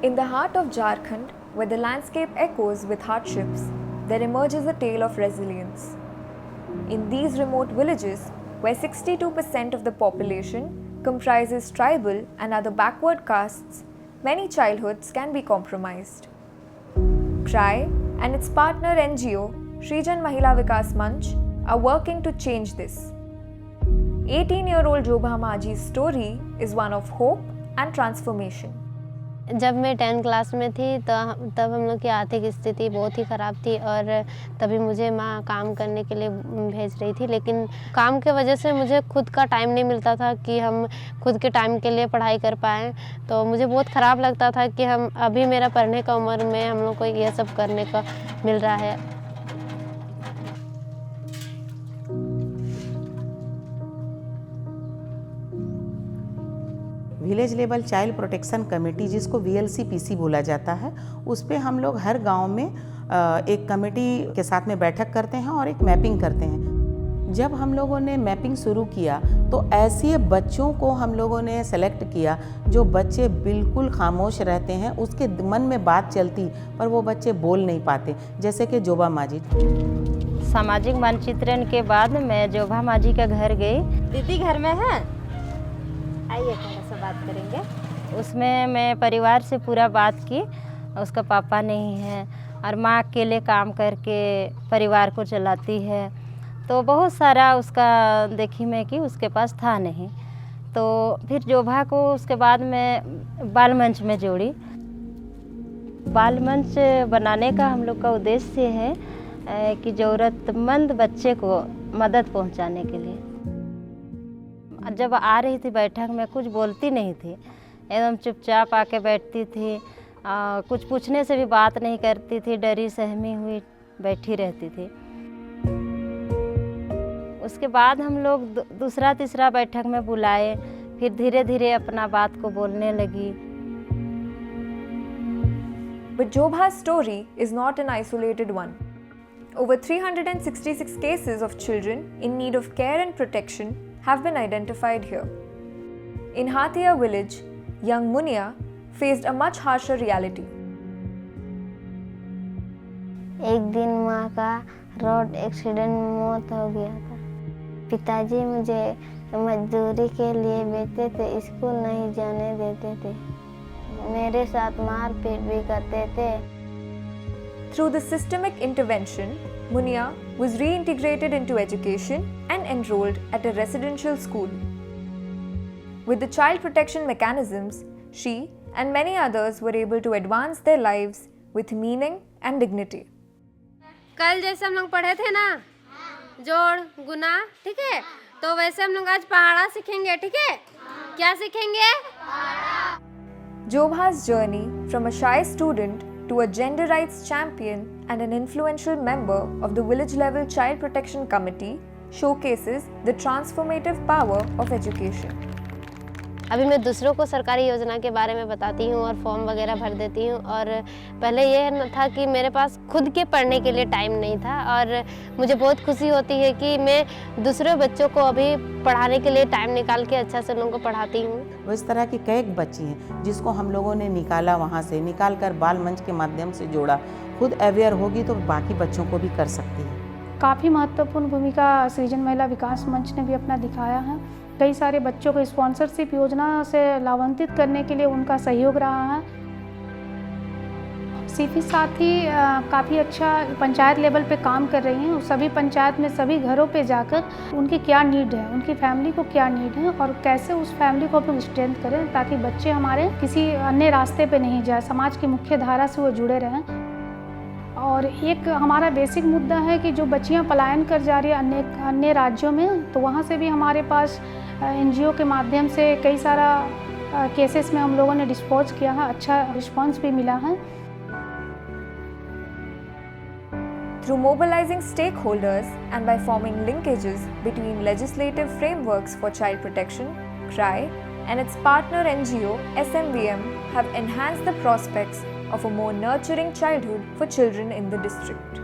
In the heart of Jharkhand, where the landscape echoes with hardships, there emerges a tale of resilience. In these remote villages, where 62% of the population comprises tribal and other backward castes, many childhoods can be compromised. CRY and its partner NGO, Shrijan Mahila Vikas Manch, are working to change this. 18-year-old Jobha Maji's story is one of hope and transformation. जब मैं 10th class में थी तो तब हम लोग की आर्थिक स्थिति बहुत ही ख़राब थी और तभी मुझे माँ काम करने के लिए भेज रही थी, लेकिन काम के वजह से मुझे खुद का टाइम नहीं मिलता था कि हम खुद के टाइम के लिए पढ़ाई कर पाएँ। तो मुझे बहुत ख़राब लगता था कि हम अभी मेरा पढ़ने का उम्र में हम लोग को ये सब करने का मिल रहा है। Village level child protection committee, जिसको VLCPC बोला जाता है, उस पे हम लोग हर गांव में एक कमेटी के साथ में बैठक करते हैं और एक मैपिंग करते हैं। जब हम लोगों ने मैपिंग शुरू किया तो ऐसे बच्चों को हम लोगों ने सेलेक्ट किया जो बच्चे बिल्कुल खामोश रहते हैं, उसके मन में बात चलती पर वो बच्चे बोल नहीं पाते, जैसे कि जोबा माजी। सामाजिक मानचित्रण के बाद मैं जोबा माजी का घर गई। दीदी घर में है, आइए थोड़ा सा बात करेंगे। उसमें मैं परिवार से पूरा बात की। उसका पापा नहीं है और माँ अकेले काम करके परिवार को चलाती है, तो बहुत सारा उसका देखी मैं कि उसके पास था नहीं। तो फिर जोभा को उसके बाद मैं बाल मंच में जोड़ी। बाल मंच बनाने का हम लोग का उद्देश्य है कि ज़रूरतमंद बच्चे को मदद पहुँचाने के लिए। जब आ रही थी बैठक में कुछ बोलती नहीं थी, एकदम चुपचाप आके बैठती थी, कुछ पूछने से भी बात नहीं करती थी, डरी सहमी हुई बैठी रहती थी। उसके बाद हम लोग दूसरा तीसरा बैठक में बुलाए, फिर धीरे धीरे अपना बात को बोलने लगी। But Jobha's story is not an isolated one. Over 366 cases of children in need of care and protection have been identified here. In Hatia village, young Munia faced a much harsher reality. एक दिन माँ का road accident में मौत हो गया था। पिताजी मुझे मजदूरी के लिए भेजते थे, स्कूल नहीं जाने देते थे, मेरे साथ मारपीट भी करते थे। Through the systemic intervention, Munia was reintegrated into education and enrolled at a residential school. With the child protection mechanisms, she and many others were able to advance their lives with meaning and dignity. कल जैसे हम लोग पढ़े थे ना, जोड़ गुना, ठीक है, तो वैसे हम लोग आज पहाड़ा सीखेंगे, ठीक है? क्या सीखेंगे? Jobha's journey from a shy student to a gender rights champion and an influential member of the village level child protection committee showcases the transformative power of education. अभी मैं दूसरों को सरकारी योजना के बारे में बताती हूँ और फॉर्म वगैरह भर देती हूँ। और पहले ये था कि मेरे पास खुद के पढ़ने के लिए टाइम नहीं था, और मुझे बहुत खुशी होती है कि मैं दूसरे बच्चों को अभी पढ़ाने के लिए टाइम निकाल के अच्छा से लोगों को पढ़ाती हूँ। वो इस तरह की कई बच्ची हैं जिसको हम लोगों ने निकाला, वहाँ से निकाल कर बाल मंच के माध्यम से जोड़ा। खुद अवेयर होगी तो बाकी बच्चों को भी कर सकती है। काफ़ी महत्वपूर्ण भूमिका सृजन महिला विकास मंच ने भी अपना दिखाया है। कई सारे बच्चों को स्पॉन्सरशिप योजना से लाभान्वित करने के लिए उनका सहयोग रहा है। सीफी साथी काफ़ी अच्छा पंचायत लेवल पे काम कर रही हैं। सभी पंचायत में सभी घरों पे जाकर उनकी क्या नीड है, उनकी फैमिली को क्या नीड है और कैसे उस फैमिली को हम स्ट्रेंथ करें ताकि बच्चे हमारे किसी अन्य रास्ते पे नहीं जाए, समाज की मुख्य धारा से वो जुड़े रहें। और एक हमारा बेसिक मुद्दा है कि जो बच्चियां पलायन कर जा रही है अन्य राज्यों में, तो वहाँ से भी हमारे पास NGO के माध्यम से कई सारा केसेस में हम लोगों ने डिस्पोज किया है, अच्छा रिस्पांस भी मिला है। Through mobilizing stakeholders and by forming linkages between legislative frameworks for child protection, CRY and its partner NGO SMVM have enhanced the prospects of a more nurturing childhood for children in the district.